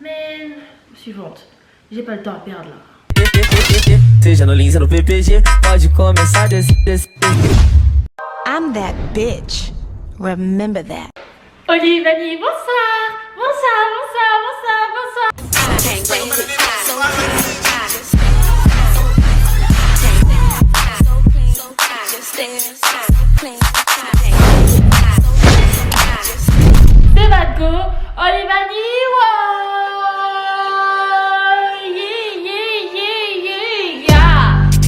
Mais suivante, j'ai pas le temps à perdre là. Seja no Lins ou no PPG, pode começar desse. I'm that bitch. Remember that. Olivani, bonsoir. Bonsoir, bonsoir, bonsoir, bonsoir. C'est Vadgo, Olivani,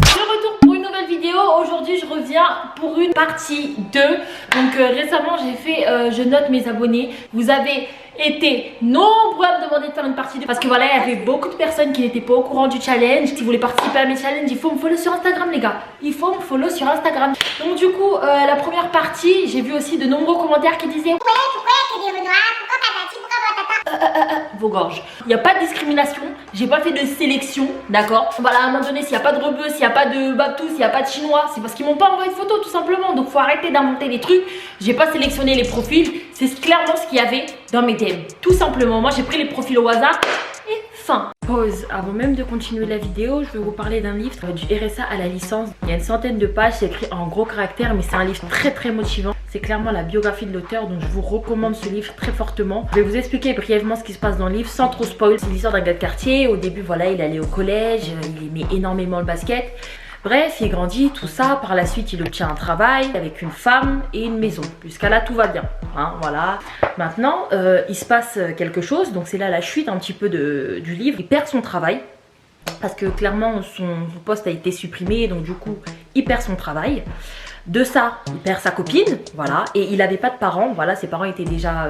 de retour pour une nouvelle vidéo. Aujourd'hui je reviens pour une partie 2. Donc récemment j'ai fait je note mes abonnés. Vous avez été nombreux à me demander de faire une partie 2 parce que voilà, il y avait beaucoup de personnes qui n'étaient pas au courant du challenge, qui voulaient participer à mes challenges. Il faut me follow sur Instagram les gars, il faut me follow sur Instagram. Donc du coup la première partie, j'ai vu aussi de nombreux commentaires qui disaient pourquoi t'es des Renoir, pourquoi patati, pourquoi patata. Vos gorges, il n'y a pas de discrimination, j'ai pas fait de sélection, d'accord. Voilà, à un moment donné, s'il n'y a pas de rebeu, s'il n'y a pas de babtou, s'il n'y a pas de chinois, c'est parce qu'ils m'ont pas envoyé de photos tout simplement. Donc faut arrêter d'inventer des trucs. J'ai pas sélectionné les profils, c'est clairement ce qu'il y avait dans mes DM, tout simplement. Moi j'ai pris les profils au hasard et fin. Pause, avant même de continuer la vidéo, je vais vous parler d'un livre du RSA à la licence. Il y a une centaine de pages, c'est écrit en gros caractères, mais c'est un livre très motivant. C'est clairement la biographie de l'auteur, donc je vous recommande ce livre très fortement. Je vais vous expliquer brièvement ce qui se passe dans le livre sans trop spoil. C'est l'histoire d'un gars de quartier. Au début, voilà, il allait au collège, il aimait énormément le basket. Bref, il grandit, tout ça. Par la suite, il obtient un travail avec une femme et une maison. Jusqu'à là, tout va bien. Hein, voilà. Maintenant, il se passe quelque chose. Donc, c'est là la chute un petit peu du livre. Il perd son travail parce que clairement, son poste a été supprimé. Donc, du coup, il perd son travail. De ça, il perd sa copine, voilà, et il n'avait pas de parents, voilà, ses parents étaient déjà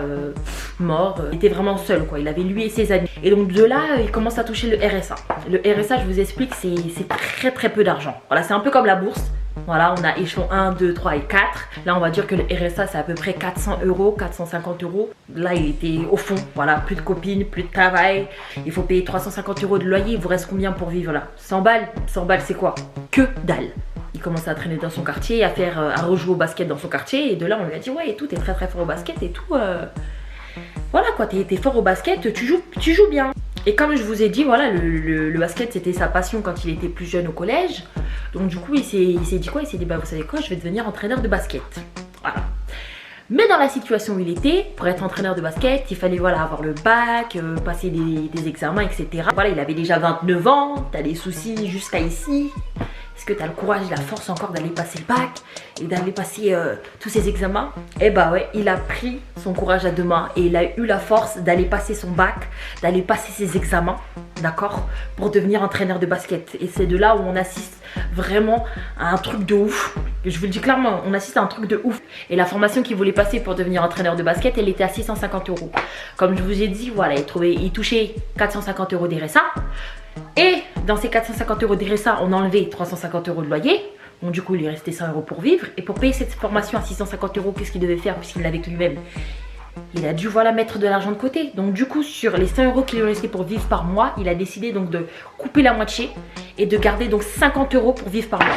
morts, il était vraiment seul, quoi, il avait lui et ses amis. Et donc de là, il commence à toucher le RSA. Le RSA, je vous explique, c'est très peu d'argent. Voilà, c'est un peu comme la bourse. Voilà, on a échelon 1, 2, 3 et 4. Là, on va dire que le RSA, c'est à peu près 400 €, 450 €. Là, il était au fond. Voilà, plus de copines, plus de travail. Il faut payer 350 € de loyer. Il vous reste combien pour vivre là? 100 balles. 100 balles, c'est quoi? Que dalle. Il commence à traîner dans son quartier, à rejouer au basket dans son quartier. Et de là, on lui a dit, ouais, et tout, t'es très fort au basket et tout. Voilà quoi, t'es fort au basket, tu joues bien. Et comme je vous ai dit, voilà, le basket, c'était sa passion quand il était plus jeune au collège. Donc du coup, il s'est dit quoi? Il s'est dit, bah vous savez quoi, je vais devenir entraîneur de basket. Voilà. Mais dans la situation où il était, pour être entraîneur de basket, il fallait voilà, avoir le bac, passer des examens, etc. Voilà, il avait déjà 29 ans, t'as des soucis jusqu'à ici. Est-ce que tu as le courage et la force encore d'aller passer le bac et d'aller passer tous ces examens? Eh bah ouais, il a pris son courage à deux mains et il a eu la force d'aller passer son bac, d'aller passer ses examens, d'accord, pour devenir entraîneur de basket. Et c'est de là où on assiste vraiment à un truc de ouf. Je vous le dis clairement, on assiste à un truc de ouf. Et la formation qu'il voulait passer pour devenir entraîneur de basket, elle était à 650 €. Comme je vous ai dit, voilà, il touchait 450 € d'RSA. Et dans ces 450 € d'RSA, on a enlevé 350 € de loyer. Donc du coup, il lui restait 100 € pour vivre. Et pour payer cette formation à 650 €, qu'est-ce qu'il devait faire puisqu'il l'avait que lui-même? Il a dû voilà, mettre de l'argent de côté. Donc du coup, sur les 100 € qu'il lui restait pour vivre par mois, il a décidé donc de couper la moitié et de garder donc 50 € pour vivre par mois.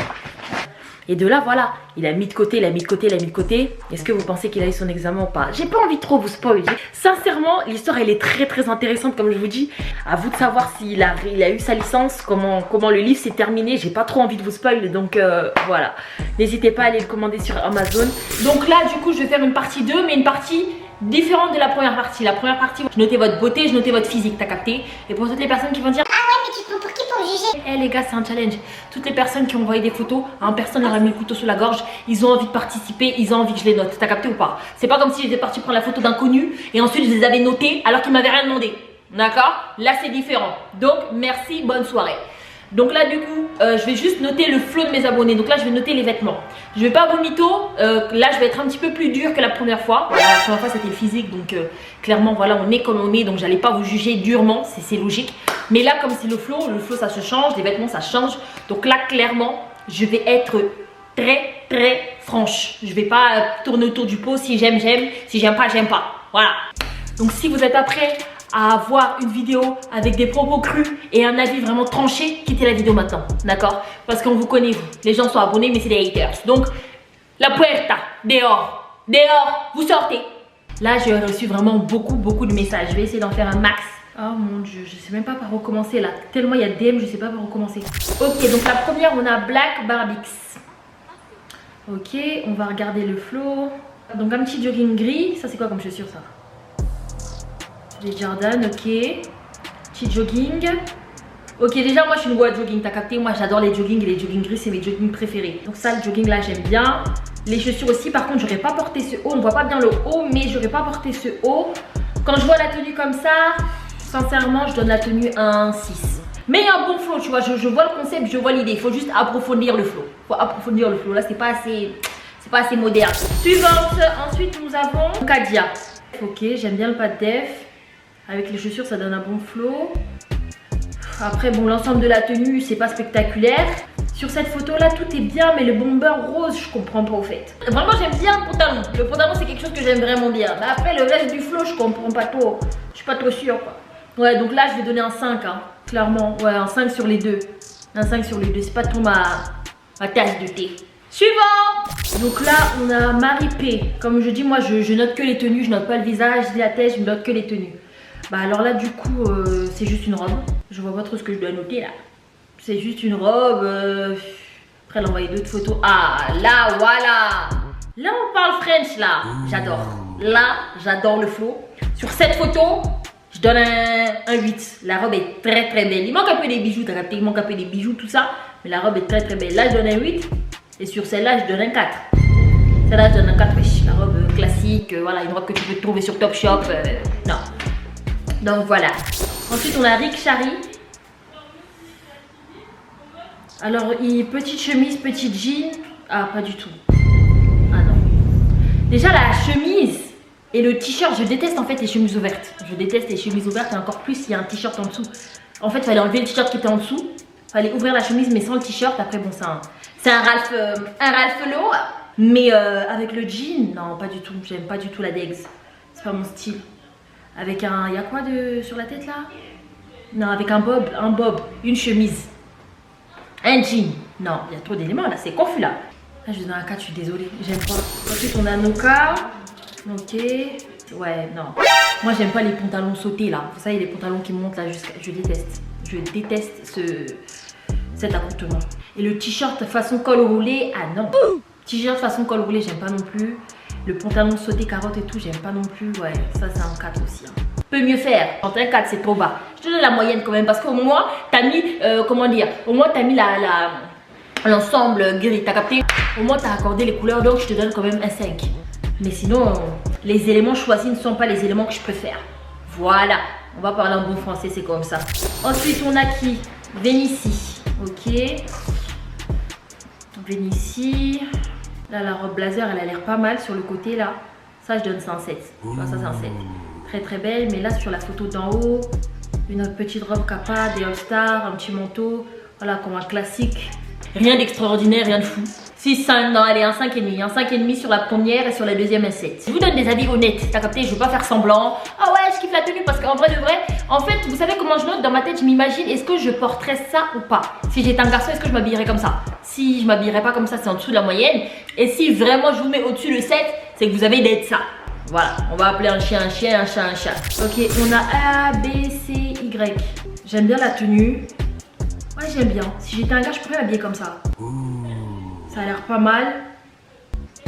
Et de là, voilà, il a mis de côté, il a mis de côté, il a mis de côté. Est-ce que vous pensez qu'il a eu son examen ou pas? J'ai pas envie de trop vous spoiler. Sincèrement, l'histoire, elle est très intéressante, comme je vous dis. À vous de savoir s'il a eu sa licence, comment le livre s'est terminé. J'ai pas trop envie de vous spoiler, donc voilà. N'hésitez pas à aller le commander sur Amazon. Donc là, du coup, je vais faire une partie 2, mais une partie différente de la première partie. La première partie, je notais votre beauté, je notais votre physique, t'as capté? Et pour toutes les personnes qui vont dire, ah ouais, mais tu te prends pour qui pour juger? Eh les gars, c'est un challenge. Toutes les personnes qui ont envoyé des photos, personne leur a mis le couteau sous la gorge, ils ont envie de participer, ils ont envie que je les note, t'as capté ou pas? C'est pas comme si j'étais partie prendre la photo d'inconnus et ensuite je les avais notées alors qu'ils m'avaient rien demandé. D'accord? Là c'est différent. Donc merci, bonne soirée. Donc là du coup, je vais juste noter le flow de mes abonnés. Donc là je vais noter les vêtements. Je vais pas vomito, là je vais être un petit peu plus dur que la première fois. La première fois c'était le physique, donc clairement voilà, on est comme on est, donc j'allais pas vous juger durement, c'est logique. Mais là comme c'est le flow ça se change, les vêtements ça change. Donc là clairement, je vais être très franche. Je vais pas tourner autour du pot, si j'aime, j'aime, si j'aime pas, j'aime pas. Voilà. Donc si vous êtes pas prêts à avoir une vidéo avec des propos crus et un avis vraiment tranché, quittez la vidéo maintenant, d'accord? Parce qu'on vous connaît, vous. Les gens sont abonnés, mais c'est des haters. Donc, la puerta, dehors, vous sortez. Là, j'ai reçu vraiment beaucoup de messages. Je vais essayer d'en faire un max Oh mon dieu, je sais même pas par où commencer là. Tellement il y a DM, je sais pas par où commencer. Ok, donc la première, on a Black Barbix. Ok, on va regarder le flow. Donc un petit jogging gris. Ça, c'est quoi comme chaussure ça? Les Jordan, ok. Petit jogging. Ok, déjà, moi je suis une boîte jogging. T'as capté? Moi j'adore les joggings et les jogging gris, c'est mes joggings préférés. Donc, ça, le jogging là, j'aime bien. Les chaussures aussi, par contre, j'aurais pas porté ce haut. On voit pas bien le haut, mais j'aurais pas porté ce haut. Quand je vois la tenue comme ça, sincèrement, je donne la tenue un 6. Mais il y a un bon flow, tu vois. Je vois le concept, je vois l'idée. Il faut juste approfondir le flow. Faut approfondir le flow. Là, c'est pas assez moderne. Suivante. Ensuite, nous avons Kadia. Ok, j'aime bien le pas de def. Avec les chaussures, ça donne un bon flow. Après, bon, l'ensemble de la tenue, c'est pas spectaculaire. Sur cette photo-là, tout est bien, mais le bomber rose, je comprends pas au fait. Vraiment, j'aime bien le pantalon. Le pantalon, c'est quelque chose que j'aime vraiment bien. Mais après, le reste du flow, je comprends pas trop. Je suis pas trop sûre, quoi. Ouais, donc là, je vais donner un 5, hein. Clairement. Ouais, un 5 sur les deux. Un 5 sur les deux. C'est pas trop ma tasse de thé. Suivant. Donc là, on a Marie P. Comme je dis, moi, je note que les tenues. Je note pas le visage, la tête, je note que les tenues. Bah alors là, du coup, c'est juste une robe. Je vois pas trop ce que je dois noter, là. C'est juste une robe. Après, elle a envoyé d'autres photos. Ah, là, voilà. Là, on parle French, là. J'adore. Là, j'adore le flow. Sur cette photo, je donne un 8. La robe est très, très belle. Il manque un peu des bijoux, t'as capté? Il manque un peu des bijoux, tout ça. Mais la robe est très, très belle. Là, je donne un 8. Et sur celle-là, je donne un 4. Celle-là, je donne un 4. Wesh. La robe classique. Voilà, une robe que tu peux trouver sur Topshop. Non. Donc, voilà. Ensuite, on a Rick Chari. Alors, petite chemise, petit jean. Ah, pas du tout. Ah non. Déjà, la chemise et le t-shirt, je déteste en fait les chemises ouvertes. Je déteste les chemises ouvertes et encore plus, il y a un t-shirt en dessous. En fait, il fallait enlever le t-shirt qui était en dessous. Il fallait ouvrir la chemise mais sans le t-shirt. Après, bon, c'est un Ralph Lauren. Mais avec le jean, non, pas du tout. J'aime pas du tout la Degs. C'est pas mon style. Avec un... Il y a quoi sur la tête là? Non, avec un bob, une chemise. Un jean. Non, il y a trop d'éléments là, c'est confus là. Là, je donne un 4, je suis désolée, j'aime pas. Ensuite, on a Noka. Ok. Ouais, non. Moi, j'aime pas les pantalons sautés là. Vous savez, les pantalons qui montent là jusqu'à. Je déteste. Je déteste cet accoutrement. Et le t-shirt façon col roulé, ah non. T-shirt façon col roulé, j'aime pas non plus. Le pantalon sauté carotte et tout, j'aime pas non plus. Ouais, ça, c'est un 4 aussi. Hein. Peut mieux faire. Quand un 4, c'est trop bas. Je te donne la moyenne quand même parce qu'au moins, t'as mis, comment dire, au moins, t'as mis l'ensemble gris. T'as capté? Au moins, t'as accordé les couleurs, donc je te donne quand même un 5. Mais sinon, les éléments choisis ne sont pas les éléments que je préfère. Voilà. On va parler en bon français, c'est comme ça. Ensuite, on a qui? Vénitie. Ok. Vénitie. Là, la robe blazer, elle a l'air pas mal sur le côté là. Ça, je donne ça un 7. Enfin, ça, c'est un 7. Très très belle. Mais là, sur la photo d'en haut, une petite robe capa, des All-Stars, un petit manteau. Voilà, comme un classique. Rien d'extraordinaire, rien de fou. 6, 5, non, allez, un 5,5. Un 5,5 sur la première et sur la deuxième, un 7. Je vous donne des avis honnêtes. T'as capté? Je veux pas faire semblant. Ah ouais, je kiffe la tenue parce qu'en vrai de vrai, en fait, vous savez comment je note dans ma tête? Je m'imagine, est-ce que je porterais ça ou pas? Si j'étais un garçon, est-ce que je m'habillerais comme ça? Si je m'habillerais pas comme ça, c'est en dessous de la moyenne. Et si vraiment je vous mets au-dessus le 7, c'est que vous avez d'être ça. Voilà, on va appeler un chien, un chat, un chat. Ok, on a A, B, C, Y. J'aime bien la tenue. Ouais, j'aime bien. Si j'étais un gars, je pourrais m'habiller comme ça. Ça a l'air pas mal.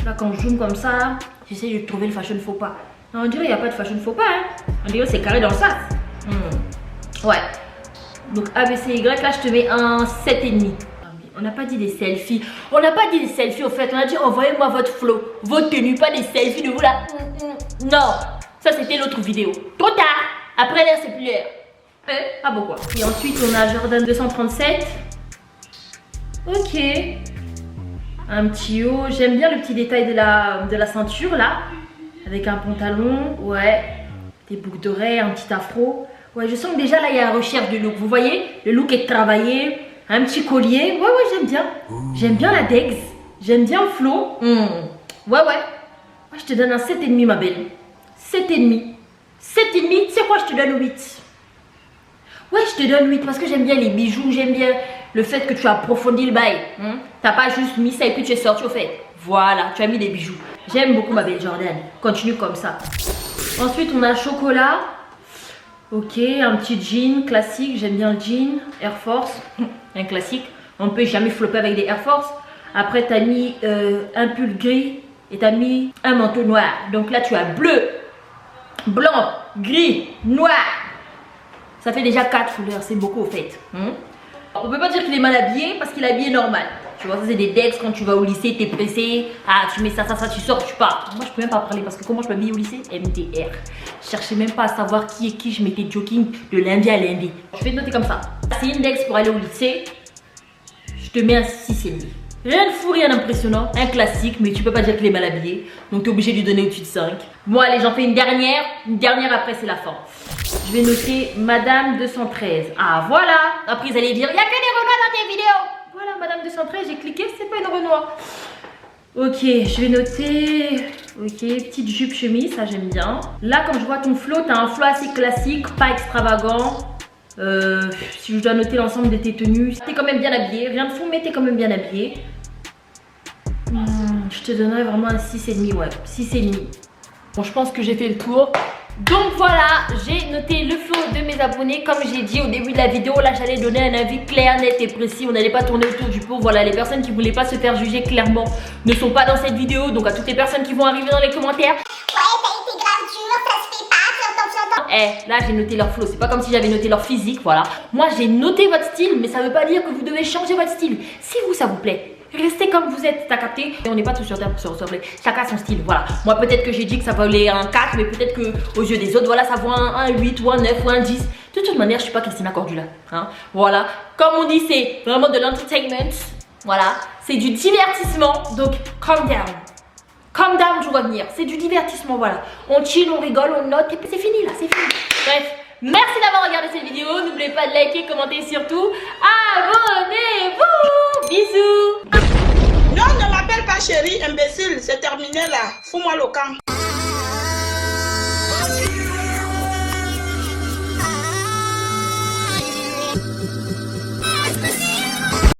Là, quand je zoome comme ça, j'essaie de trouver le fashion faux pas. Non, on dirait qu'il n'y a pas de fashion faux pas. Hein. On dirait que c'est carré dans le sas. Ouais. Donc ABCY, là, je te mets un 7,5. On n'a pas dit des selfies. On n'a pas dit des selfies au fait. On a dit envoyez-moi votre flow, votre tenue, pas des selfies de vous là. Non, ça c'était l'autre vidéo. Trop tard. Après l'air, c'est plus l'air. Ah bon quoi. Et ensuite, on a Jordan 237. Ok. Un petit haut. J'aime bien le petit détail de la ceinture là. Avec un pantalon. Ouais. Des boucles d'oreilles, un petit afro. Ouais, je sens que déjà là, il y a la recherche de look. Vous voyez? Le look est travaillé. Un petit collier. Ouais, j'aime bien. J'aime bien la Degs. J'aime bien le flow. Ouais. Je te donne un 7,5 ma belle. 7,5. 7,5, tu sais quoi, je te donne 8. Ouais, je te donne 8 parce que j'aime bien les bijoux. J'aime bien le fait que tu as approfondi le bail. T'as pas juste mis ça et puis tu es sorti au fait. Voilà, tu as mis des bijoux. J'aime beaucoup ma belle Jordan. Continue comme ça. Ensuite, on a chocolat. Ok, un petit jean classique, j'aime bien le jean, Air Force, un classique. On ne peut jamais flopper avec des Air Force. Après, tu as mis un pull gris et tu as mis un manteau noir. Donc là, tu as bleu, blanc, gris, noir. Ça fait déjà 4 couleurs, c'est beaucoup au fait. On peut pas dire qu'il est mal habillé parce qu'il est habillé normal. Tu vois, ça c'est des decks quand tu vas au lycée, t'es pressé. Ah, tu mets ça, tu sors, tu pars. Moi, je peux même pas parler parce que comment je m'habille au lycée? MDR. Je cherchais même pas à savoir qui est qui, je mettais jogging de lundi à lundi. Je vais te noter comme ça. C'est index pour aller au lycée. Je te mets un 6,5. Rien de fou, rien d'impressionnant. Un classique, mais tu peux pas dire qu'il est mal habillé. Donc tu es obligé de lui donner au-dessus de 5. Bon, allez, j'en fais une dernière. Une dernière après, c'est la fin. Je vais noter Madame 213. Ah, voilà. Après, ils allaient dire, il n'y a que des Renois dans tes vidéos. Voilà, Madame 213, j'ai cliqué, c'est pas une Renoir. Ok, je vais noter. Ok, petite jupe chemise, ça j'aime bien. Là, quand je vois ton flow, t'as un flow assez classique, pas extravagant. Si je dois noter l'ensemble de tes tenues, t'es quand même bien habillé. Rien de fou, mais t'es quand même bien habillé. Je te donnerais vraiment un 6,5, ouais. 6,5. Bon, je pense que j'ai fait le tour. Donc voilà, j'ai noté le flow de mes abonnés. Comme j'ai dit au début de la vidéo, là j'allais donner un avis clair, net et précis. On n'allait pas tourner autour du pot. Voilà, les personnes qui ne voulaient pas se faire juger clairement ne sont pas dans cette vidéo. Donc à toutes les personnes qui vont arriver dans les commentaires, ouais, t'as été grave dur, ça se fait pas, là j'ai noté leur flow. C'est pas comme si j'avais noté leur physique, voilà. Moi j'ai noté votre style, mais ça veut pas dire que vous devez changer votre style. Si vous, ça vous plaît, restez comme vous êtes, t'as capté? Et on n'est pas tous sur terre pour se ressembler. Chacun a son style, voilà. Moi, peut-être que j'ai dit que ça valait un 4, mais peut-être que aux yeux des autres, voilà, ça vaut un 8 ou un 9 ou un 10. De toute manière, je suis pas Christina Cordula. Hein? Voilà. Comme on dit, c'est vraiment de l'entertainment. Voilà. C'est du divertissement. Donc, calm down. Calm down, je vois venir. C'est du divertissement, voilà. On chill, on rigole, on note, et puis c'est fini là, c'est fini. Bref. Merci d'avoir regardé cette vidéo. N'oubliez pas de liker, commenter, surtout abonnez-vous. Bisous. Non, ne m'appelle pas chérie, imbécile, c'est terminé là. Fous-moi le camp.